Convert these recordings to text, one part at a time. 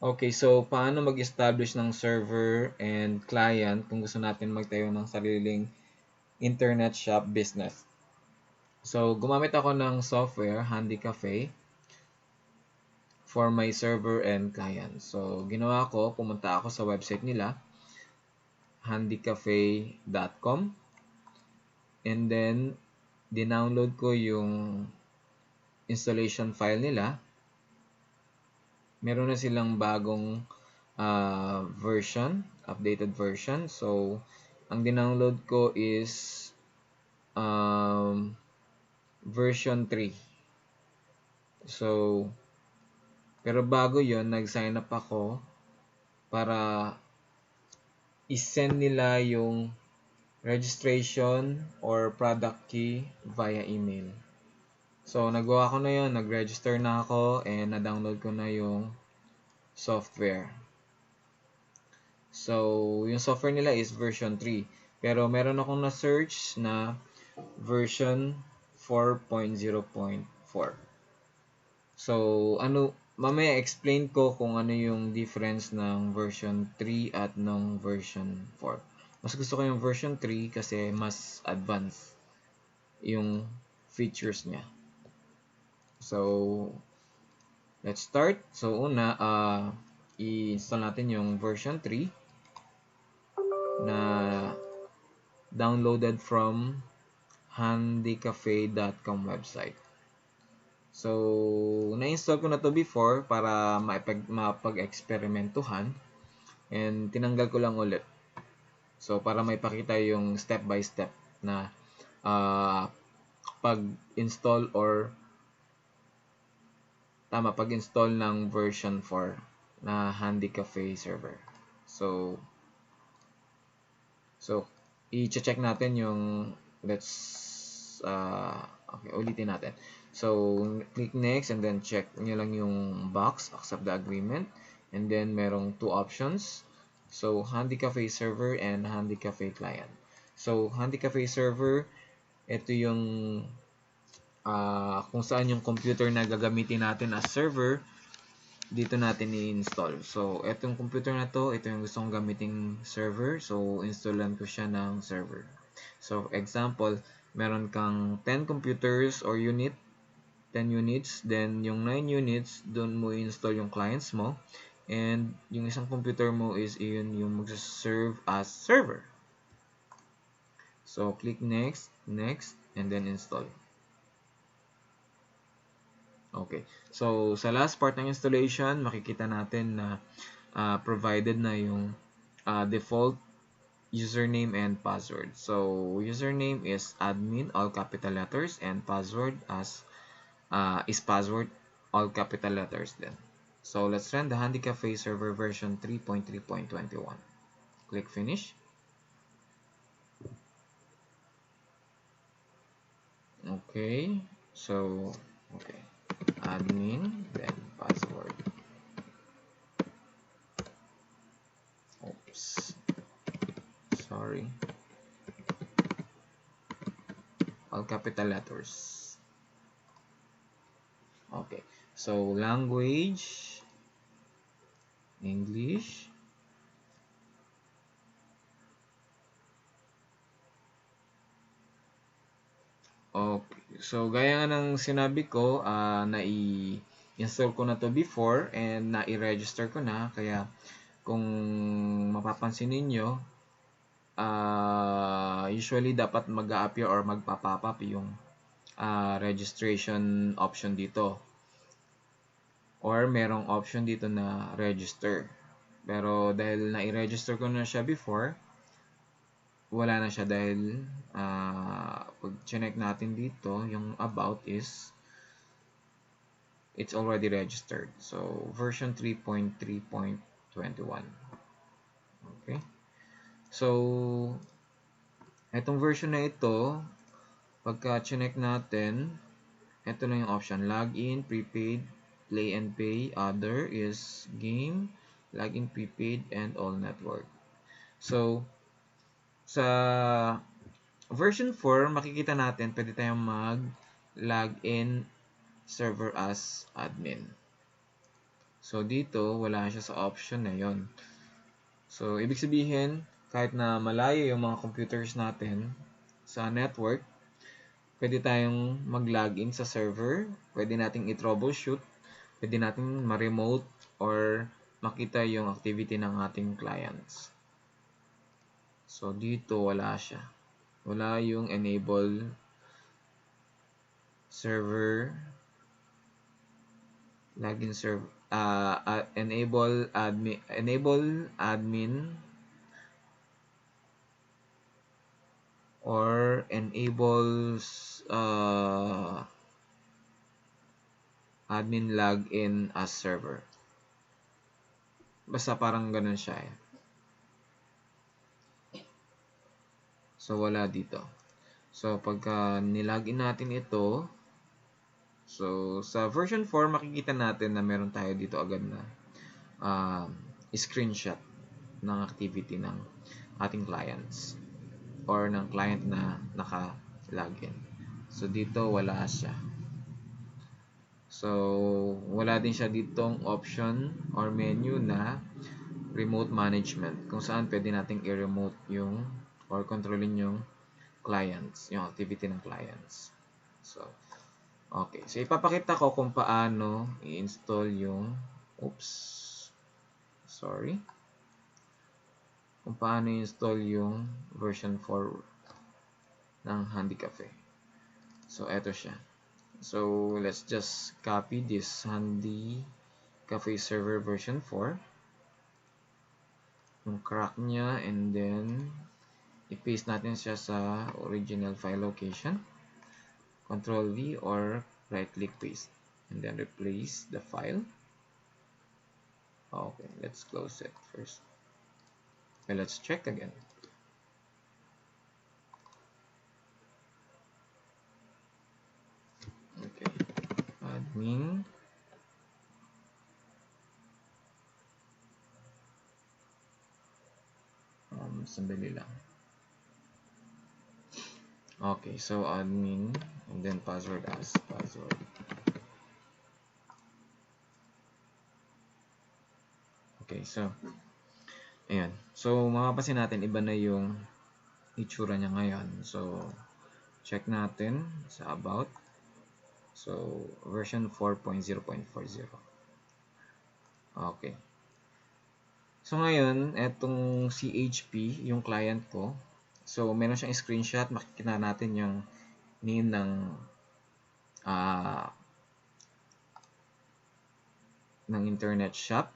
Okay, so paano mag-establish ng server and client kung gusto natin magtayo ng sariling internet shop business? So, gumamit ako ng software, Handy Cafe, for my server and client. So, ginawa ko, pumunta ako sa website nila, handycafe.com, and then, dinownload ko yung installation file nila. Meron na silang bagong version, updated version. So, ang dinownload ko is version 3. So, pero bago yon nag-sign up ako para i-send nila yung registration or product key via email. So, nagawa ko na yon, nag-register na ako, and na-download ko na yung software. So, yung software nila is version 3. Pero meron akong na-search na version 4.0.4. So, mamaya explain ko kung ano yung difference ng version 3 at ng version 4. Mas gusto ko yung version 3 kasi mas advanced yung features niya. So, let's start. So, una, i-install natin yung version 3 na downloaded from handycafe.com website. So, na-install ko na to before para mapag-eksperimentuhan, and tinanggal ko lang ulit. So, para may pakita yung step by step na pag-install or pag-install ng version 4 na Handy Cafe server. So i-check natin yung okay, ulitin natin. So, click next and then check nyo lang yung box, accept the agreement, and then merong two options. So, Handy Cafe server and Handy Cafe client. So, Handy Cafe server, ito yung kung saan yung computer na gagamitin natin as server, dito natin i-install. So, itong computer na to, ito yung gusto kong gamiting server. So, installan ko siya ng server. So, example, meron kang 10 computers or 10 units, then yung 9 units, doon mo i-install yung clients mo, and yung isang computer mo is yun yung mag-serve as server. So, click next, and then install. Okay. So, sa last part ng installation, makikita natin na provided na yung default username and password. So, username is admin, all capital letters, and password is password, all capital letters then. So, let's run the Handy Cafe server version 3.3.21. Click finish. Okay. So, okay. Admin, then password. Oops. Sorry. All capital letters. Okay. So, language, English. Okay. So, gaya nga ng sinabi ko, na-i-install ko na to before and na-i-register ko na. Kaya, kung mapapansin ninyo, usually dapat mag-a-appear or magpa-pop up yung registration option dito. Or merong option dito na register. Pero dahil na-i-register ko na siya before, wala na siya dahil pag check natin dito, yung about is it's already registered. So, version 3.3.21. Okay. So, itong version na ito, pagka check natin, ito lang yung option. Login, prepaid, play and pay, other is game, login, prepaid, and all network. So, sa version 4, makikita natin, pwede tayong mag-login server as admin. So, dito, wala siya sa option na yon. So, ibig sabihin, kahit na malayo yung mga computers natin sa network, pwede tayong mag-login sa server, pwede nating i-troubleshoot, pwede nating ma-remote or makita yung activity ng ating clients. So, dito wala siya. Wala yung enable server, login server, enable admin or enables admin login as server. Basta parang ganun siya eh. So, wala dito. So, pagka nilogin natin ito, so, sa version 4, makikita natin na meron tayo dito agad na screenshot ng activity ng ating clients or ng client na naka-login. So, dito wala siya. So, wala din siya ditong option or menu na remote management kung saan pwede nating i-remote yung or controlling yung clients, yung activity ng clients. So, okay. So, ipapakita ko kung paano i-install yung sorry. Kung paano i-install yung version 4 ng HandyCafe. So, eto siya. So, let's just copy this HandyCafe server version 4. Yung crack niya, and then i-paste natin siya sa original file location. Control V or right-click paste. And then replace the file. Okay, let's close it first. Okay, let's check again. Okay, admin. Sandali lang. Okay, so admin and then password as password. Okay, so ayan. So mapapansin natin iba na yung itsura niya ngayon. So check natin sa about. So version 4.0.40. Okay. So ngayon, etong CHP, yung client ko. So meron siyang screenshot, makikita natin yung name ng internet shop.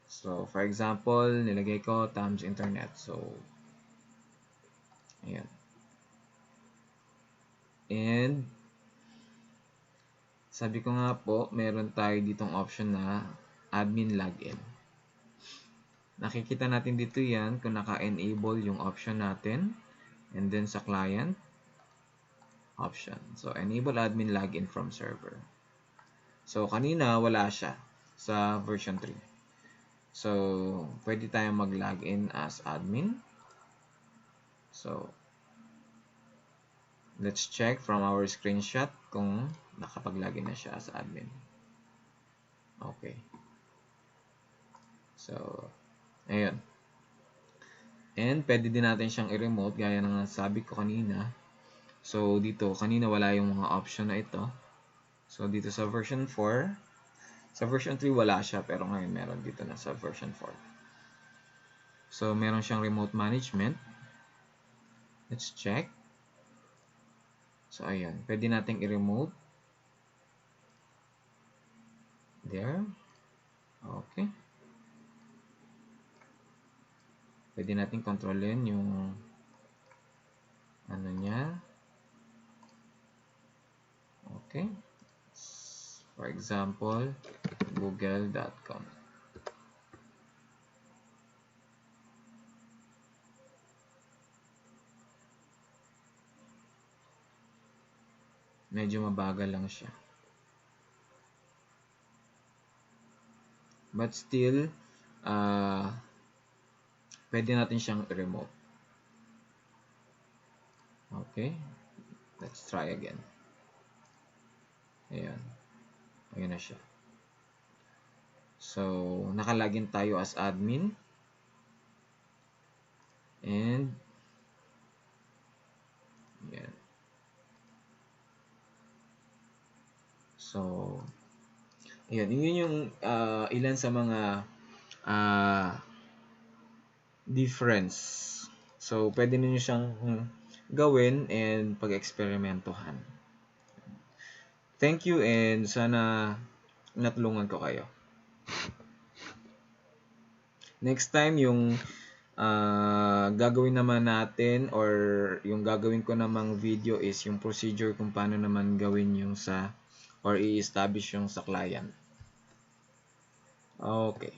So, for example, nilagay ko Tom's Internet. So, ayan. And, sabi ko nga po, meron tayo ditong option na admin login. Nakikita natin dito yan kung naka-enable yung option natin. And then sa client, option. So, enable admin login from server. So, kanina wala siya sa version 3. So, pwede tayong mag-login as admin. So, let's check from our screenshot kung nakapag-login na siya as admin. Okay. So, ayun. And, pwede din natin siyang i-remote gaya ng sabi ko kanina. So, dito, kanina wala yung mga option na ito. So, dito sa version 4, sa version 3 wala siya, pero ngayon meron dito na sa version 4. So, meron siyang remote management. Let's check. So, ayan. Pwede nating i-remote. There. Okay. Pwede nating kontrolin yung ano niya. Okay. For example, google.com. Medyo mabagal lang siya. But still, pwede natin siyang i-remote. Okay. Let's try again. Ayan. Ayan na siya. So, nakalagin tayo as admin. And, yan. So, yun yung ilan sa mga difference. So, pwede niyo siyang gawin and pag-eksperimentohan. Thank you and sana natulungan ko kayo. Next time, yung gagawin naman natin or yung gagawin ko namang video is yung procedure kung paano naman gawin yung sa or i-establish yung sa client. Okay.